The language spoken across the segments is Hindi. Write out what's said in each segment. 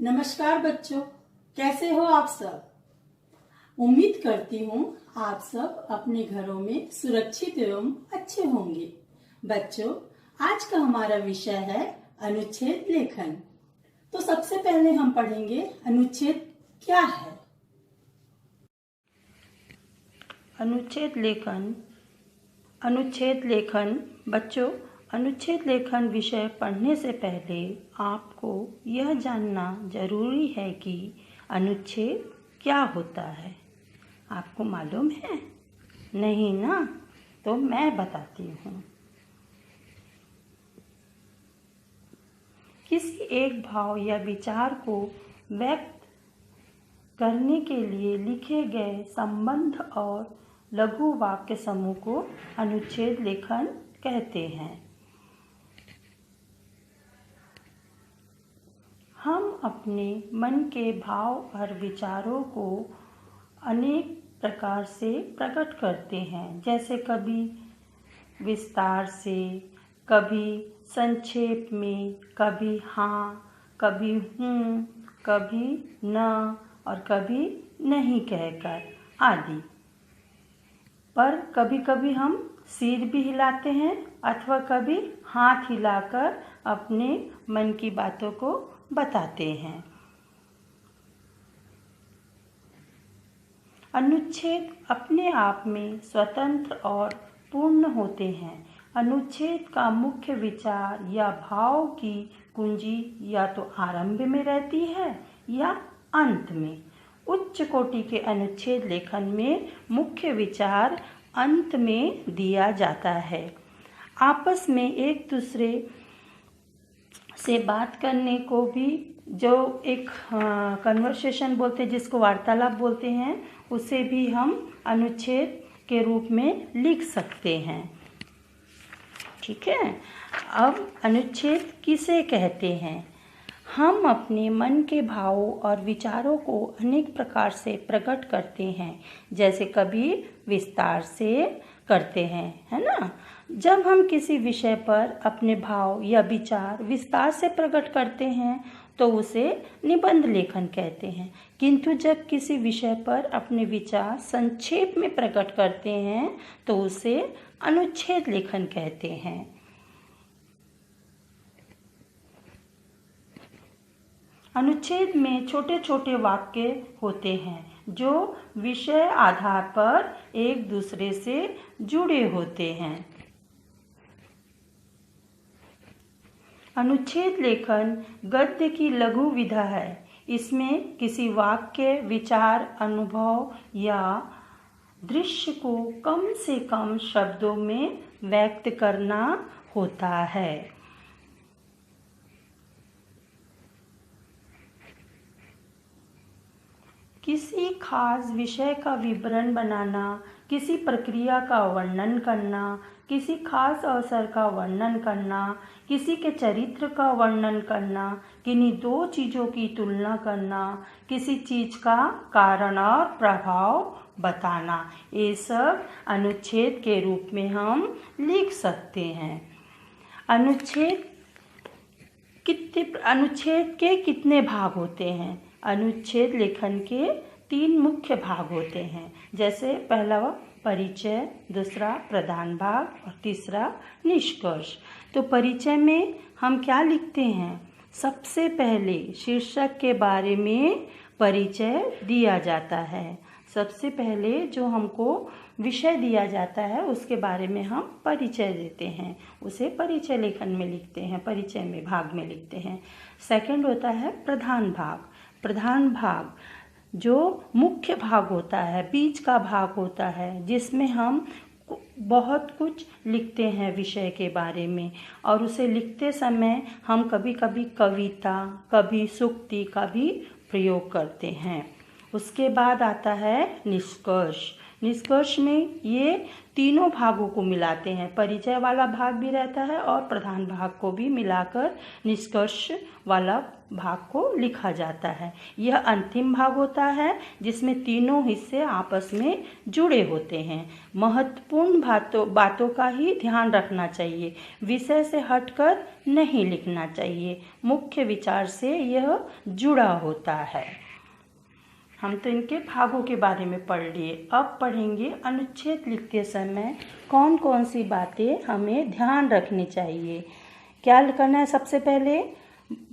नमस्कार बच्चों, कैसे हो आप सब। उम्मीद करती हूँ आप सब अपने घरों में सुरक्षित एवं अच्छे होंगे। बच्चों, आज का हमारा विषय है अनुच्छेद लेखन। तो सबसे पहले हम पढ़ेंगे अनुच्छेद क्या है। अनुच्छेद लेखन बच्चों, अनुच्छेद लेखन विषय पढ़ने से पहले आपको यह जानना जरूरी है कि अनुच्छेद क्या होता है। आपको मालूम है? नहीं ना? तो मैं बताती हूँ। किसी एक भाव या विचार को व्यक्त करने के लिए लिखे गए संबंध और लघु वाक्य समूह को अनुच्छेद लेखन कहते हैं। हम अपने मन के भाव और विचारों को अनेक प्रकार से प्रकट करते हैं, जैसे कभी विस्तार से, कभी संक्षेप में, कभी हाँ, कभी हूँ, कभी न और कभी नहीं कहकर आदि। पर कभी कभी हम सिर भी हिलाते हैं अथवा कभी हाथ हिलाकर अपने मन की बातों को बताते हैं। अनुच्छेद अपने आप में स्वतंत्र और पूर्ण होते हैं। अनुच्छेद का मुख्य विचार या भाव की कुंजी या तो आरंभ में रहती है या अंत में। उच्च कोटि के अनुच्छेद लेखन में मुख्य विचार अंत में दिया जाता है। आपस में एक दूसरे से बात करने को भी जो एक कन्वर्सेशन बोलते हैं, जिसको वार्तालाप बोलते हैं, उसे भी हम अनुच्छेद के रूप में लिख सकते हैं। ठीक है। अब अनुच्छेद किसे कहते हैं? हम अपने मन के भावों और विचारों को अनेक प्रकार से प्रकट करते हैं, जैसे कभी विस्तार से करते हैं, है ना। जब हम किसी विषय पर अपने भाव या विचार विस्तार से प्रकट करते हैं तो उसे निबंध लेखन कहते हैं, किंतु जब किसी विषय पर अपने विचार संक्षेप में प्रकट करते हैं तो उसे अनुच्छेद लेखन कहते हैं। अनुच्छेद में छोटे छोटे वाक्य होते हैं जो विषय आधार पर एक दूसरे से जुड़े होते हैं। अनुच्छेद लेखन गद्य की लघु विधा है। इसमें किसी वाक्य, विचार, अनुभव या दृश्य को कम से कम शब्दों में व्यक्त करना होता है। किसी खास विषय का विवरण बनाना, किसी प्रक्रिया का वर्णन करना, किसी खास अवसर का वर्णन करना, किसी के चरित्र का वर्णन करना, किन्हीं दो चीज़ों की तुलना करना, किसी चीज़ का कारण और प्रभाव बताना, ये सब अनुच्छेद के रूप में हम लिख सकते हैं। अनुच्छेद के कितने भाग होते हैं? अनुच्छेद लेखन के 3 मुख्य भाग होते हैं, जैसे पहला परिचय, दूसरा प्रधान भाग और तीसरा निष्कर्ष। तो परिचय में हम क्या लिखते हैं? सबसे पहले शीर्षक के बारे में परिचय दिया जाता है। सबसे पहले जो हमको विषय दिया जाता है उसके बारे में हम परिचय देते हैं, उसे परिचय लेखन में लिखते हैं, परिचय में भाग में लिखते हैं। सेकंड होता है प्रधान भाग। प्रधान भाग जो मुख्य भाग होता है, बीच का भाग होता है, जिसमें हम बहुत कुछ लिखते हैं विषय के बारे में, और उसे लिखते समय हम कभी कभी कविता, कभी सूक्ति का भी प्रयोग करते हैं। उसके बाद आता है निष्कर्ष। निष्कर्ष में ये तीनों भागों को मिलाते हैं, परिचय वाला भाग भी रहता है और प्रधान भाग को भी मिलाकर निष्कर्ष वाला भाग को लिखा जाता है। यह अंतिम भाग होता है जिसमें तीनों हिस्से आपस में जुड़े होते हैं। महत्वपूर्ण बातों का ही ध्यान रखना चाहिए, विषय से हटकर नहीं लिखना चाहिए। मुख्य विचार से यह जुड़ा होता है। हम तो इनके भागों के बारे में पढ़ लिए, अब पढ़ेंगे अनुच्छेद लिखते समय कौन कौन सी बातें हमें ध्यान रखनी चाहिए। क्या करना है? सबसे पहले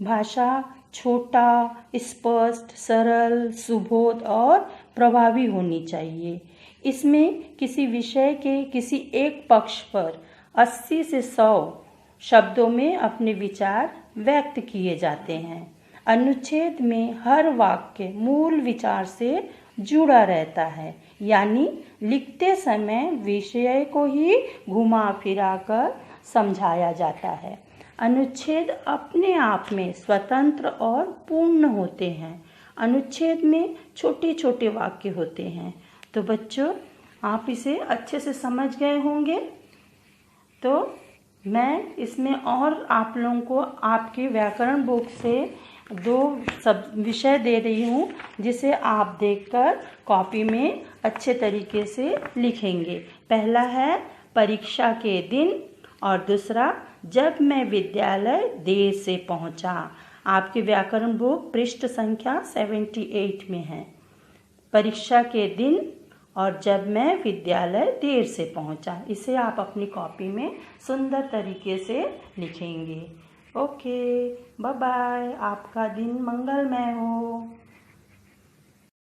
भाषा छोटा, स्पष्ट, सरल, सुबोध और प्रभावी होनी चाहिए। इसमें किसी विषय के किसी एक पक्ष पर 80 से 100 शब्दों में अपने विचार व्यक्त किए जाते हैं। अनुच्छेद में हर वाक्य मूल विचार से जुड़ा रहता है, यानी लिखते समय विषय को ही घुमा फिरा कर समझाया जाता है। अनुच्छेद अपने आप में स्वतंत्र और पूर्ण होते हैं। अनुच्छेद में छोटे छोटे वाक्य होते हैं। तो बच्चों, आप इसे अच्छे से समझ गए होंगे। तो मैं इसमें और आप लोगों को आपके व्याकरण बुक से 2 सब विषय दे रही हूँ, जिसे आप देखकर कॉपी में अच्छे तरीके से लिखेंगे। पहला है परीक्षा के दिन और दूसरा जब मैं विद्यालय देर से पहुँचा। आपके व्याकरण बुक पृष्ठ संख्या 78 में है। परीक्षा के दिन और जब मैं विद्यालय देर से पहुँचा, इसे आप अपनी कॉपी में सुंदर तरीके से लिखेंगे। Okay, bye bye. आपका दिन मंगलमय हो।